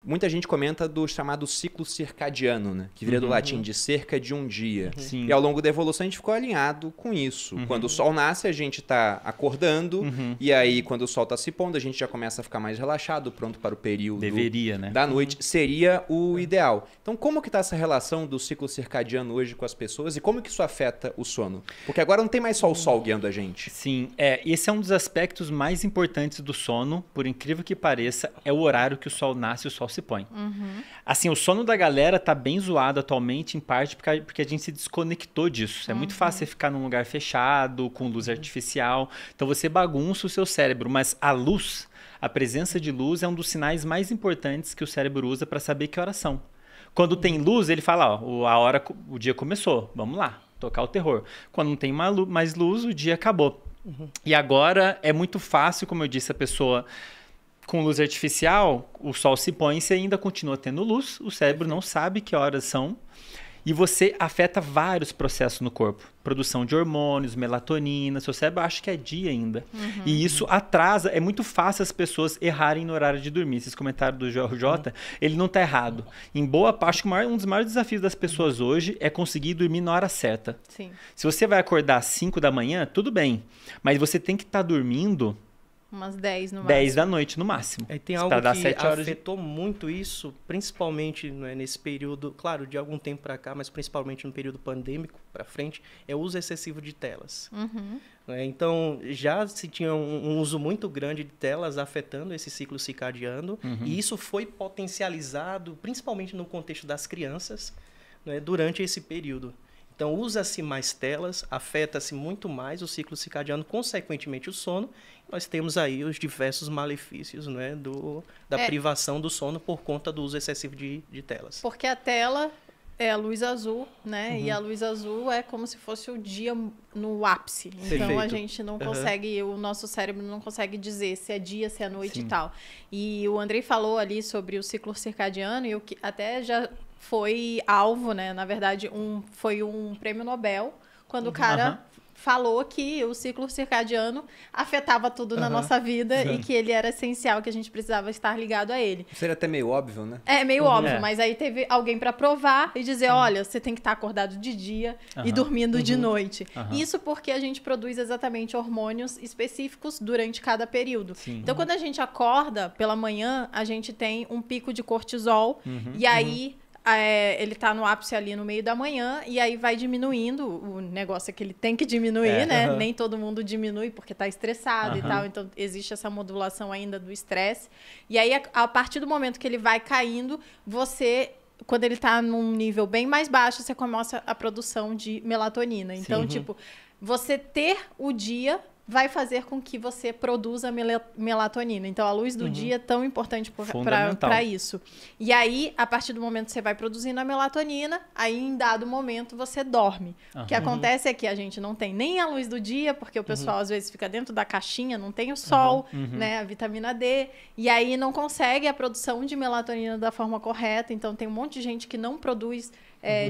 muita gente comenta do chamado ciclo circadiano, né? Que vira do latim de cerca de um dia. Sim. E ao longo da evolução a gente ficou alinhado com isso. Quando o sol nasce, a gente está acordando. E aí, quando o sol está se pondo, a gente já começa a ficar mais relaxado, pronto para o período né? da noite. Seria o ideal. Então, como que está essa relação do ciclo circadiano hoje com as pessoas e como que isso afeta o sono? Porque agora não tem mais só o sol guiando a gente. Sim, esse é um dos aspectos mais importantes do sono, por incrível que pareça, é o horário que o sol nasce e o sol se põe. Assim, o sono da galera tá bem zoado atualmente, em parte porque a gente se desconectou disso. É muito fácil você ficar num lugar fechado, com luz artificial, então você bagunça o seu cérebro, mas a luz, a presença de luz é um dos sinais mais importantes que o cérebro usa para saber que horas são. Quando tem luz, ele fala, ó, a hora, o dia começou, vamos lá, tocar o terror. Quando não tem mais luz, o dia acabou. E agora é muito fácil, como eu disse, a pessoa com luz artificial, o sol se põe e você ainda continua tendo luz, o cérebro não sabe que horas são e você afeta vários processos no corpo. Produção de hormônios, melatonina, seu cérebro acha que é dia ainda. E isso atrasa, é muito fácil as pessoas errarem no horário de dormir. Esses comentários do JJ, ele não está errado. Em boa parte, um dos maiores desafios das pessoas hoje é conseguir dormir na hora certa. Sim. Se você vai acordar às 5 da manhã, tudo bem, mas você tem que estar dormindo umas 10 no máximo. 10 da noite no máximo. Tem algo que afetou muito isso, principalmente, né, nesse período, claro, de algum tempo para cá, mas principalmente no período pandêmico para frente, é o uso excessivo de telas. Então, já se tinha um uso muito grande de telas afetando esse ciclo circadiano, e isso foi potencializado, principalmente no contexto das crianças, né, durante esse período. Então, usa-se mais telas, afeta-se muito mais o ciclo circadiano, consequentemente o sono. Nós temos aí os diversos malefícios, né, da privação do sono por conta do uso excessivo de telas. Porque a tela é a luz azul, né? E a luz azul é como se fosse o dia no ápice. Então, Perfeito. a gente não consegue, o nosso cérebro não consegue dizer se é dia, se é noite e tal. E o Andrei falou ali sobre o ciclo circadiano, e o que até já foi alvo, né? Na verdade, foi um prêmio Nobel, quando o cara falou que o ciclo circadiano afetava tudo na nossa vida e que ele era essencial, que a gente precisava estar ligado a ele. Seria até meio óbvio, né? É meio óbvio, mas aí teve alguém para provar e dizer, olha, você tem que estar acordado de dia e dormindo de noite. Isso porque a gente produz exatamente hormônios específicos durante cada período. Então, quando a gente acorda pela manhã, a gente tem um pico de cortisol e aí ele tá no ápice ali no meio da manhã e aí vai diminuindo. O negócio é que ele tem que diminuir, né? Nem todo mundo diminui porque tá estressado e tal. Então, existe essa modulação ainda do estresse. E aí, a partir do momento que ele vai caindo, quando ele tá num nível bem mais baixo, você começa a produção de melatonina. Então, tipo, você ter o dia vai fazer com que você produza melatonina. Então, a luz do dia é tão importante para isso. E aí, a partir do momento que você vai produzindo a melatonina, aí, em dado momento, você dorme. O que acontece é que a gente não tem nem a luz do dia, porque o pessoal, às vezes, fica dentro da caixinha, não tem o sol, né, a vitamina D, e aí não consegue a produção de melatonina da forma correta. Então, tem um monte de gente que não produz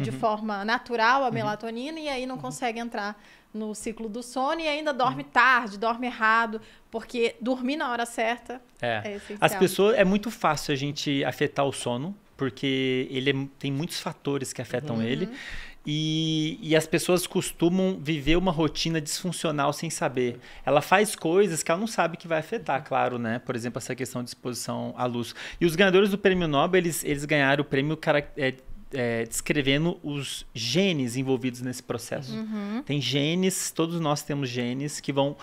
de forma natural a melatonina e aí não consegue entrar no ciclo do sono e ainda dorme tarde, dorme errado, porque dormir na hora certa é essencial. As pessoas, é muito fácil a gente afetar o sono, porque tem muitos fatores que afetam ele, e as pessoas costumam viver uma rotina disfuncional sem saber. Ela faz coisas que ela não sabe que vai afetar, claro, né? Por exemplo, essa questão de exposição à luz. E os ganhadores do Prêmio Nobel, eles ganharam o prêmio descrevendo os genes envolvidos nesse processo. Tem genes, todos nós temos genes que vão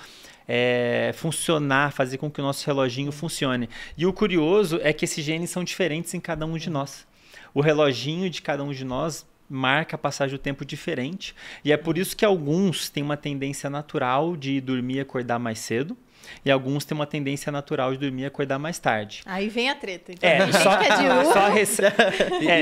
funcionar, fazer com que o nosso reloginho funcione. E o curioso é que esses genes são diferentes em cada um de nós. O reloginho de cada um de nós marca a passagem do tempo diferente. E é por isso que alguns têm uma tendência natural de dormir e acordar mais cedo. E alguns têm uma tendência natural de dormir e acordar mais tarde. Aí vem a treta. Então,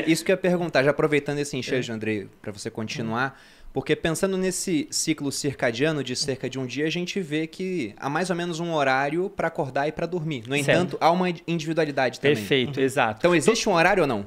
isso que eu ia perguntar, já aproveitando esse ensejo, Andrei, para você continuar, porque pensando nesse ciclo circadiano de cerca de um dia, a gente vê que há mais ou menos um horário para acordar e para dormir. No entanto, há uma individualidade também. Perfeito, exato. Então, existe um horário ou não?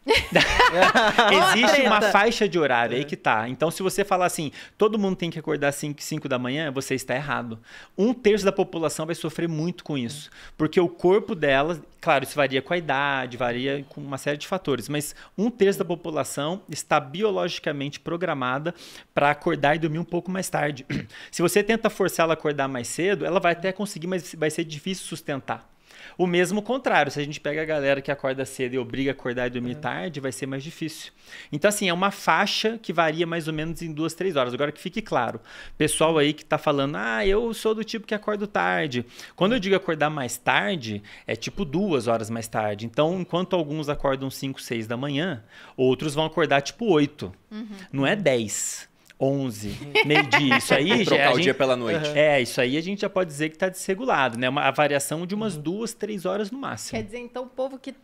Existe uma faixa de horário, aí que tá. Então, se você falar assim, todo mundo tem que acordar às 5 da manhã, você está errado. 1/3 da população vai sofrer muito com isso. Porque o corpo dela, claro, isso varia com a idade, varia com uma série de fatores, mas 1/3 da população está biologicamente programada para acordar e dormir um pouco mais tarde. Se você tenta forçar ela a acordar mais cedo, ela vai até conseguir, mas vai ser difícil sustentar. O mesmo contrário, se a gente pega a galera que acorda cedo e obriga a acordar e dormir tarde, vai ser mais difícil. Então, assim, é uma faixa que varia mais ou menos em 2, 3 horas. Agora que fique claro, pessoal aí que tá falando, eu sou do tipo que acordo tarde. Quando eu digo acordar mais tarde, é tipo 2 horas mais tarde. Então, enquanto alguns acordam 5, 6 da manhã, outros vão acordar tipo 8. Não é 10. 11, meio-dia, isso aí... Trocar o dia pela noite. Isso aí a gente já pode dizer que está desregulado, né? A variação de umas 2, 3 horas no máximo. Quer dizer, então, o povo que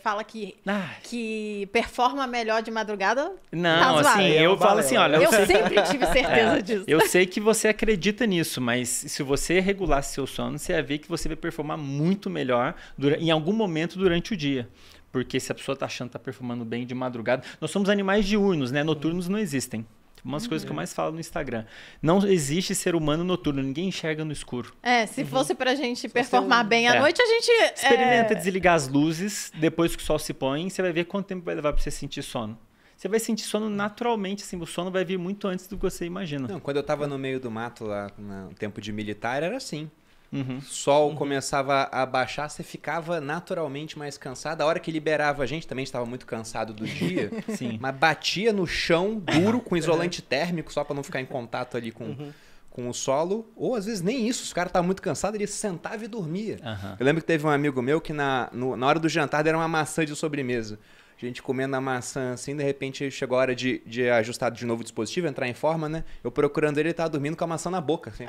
fala que performa melhor de madrugada, não, tá assim, eu falo assim, olha... Eu sempre tive certeza disso. Eu sei que você acredita nisso, mas se você regular seu sono, você vai ver que você vai performar muito melhor em algum momento durante o dia. Porque se a pessoa está achando que está performando bem de madrugada... Nós somos animais diurnos, né? Noturnos não existem. Uma das coisas que eu mais falo no Instagram. Não existe ser humano noturno. Ninguém enxerga no escuro. Se fosse pra gente performar bem à noite, a gente... Experimenta desligar as luzes depois que o sol se põe. Você vai ver quanto tempo vai levar pra você sentir sono. Você vai sentir sono naturalmente, assim. O sono vai vir muito antes do que você imagina. Não, quando eu estava no meio do mato, lá no tempo de militar, era assim. O sol começava a baixar, você ficava naturalmente mais cansado. A hora que liberava a gente, também estava muito cansado do dia, Sim. Mas batia no chão duro com isolante térmico, só para não ficar em contato ali com o solo. Ou às vezes nem isso, os caras estavam muito cansados, ele sentava e dormia. Eu lembro que teve um amigo meu que na hora do jantar deram uma maçã de sobremesa. A gente comendo a maçã assim, de repente chegou a hora de ajustar de novo o dispositivo, entrar em forma, né? Eu procurando ele tava dormindo com a maçã na boca, assim.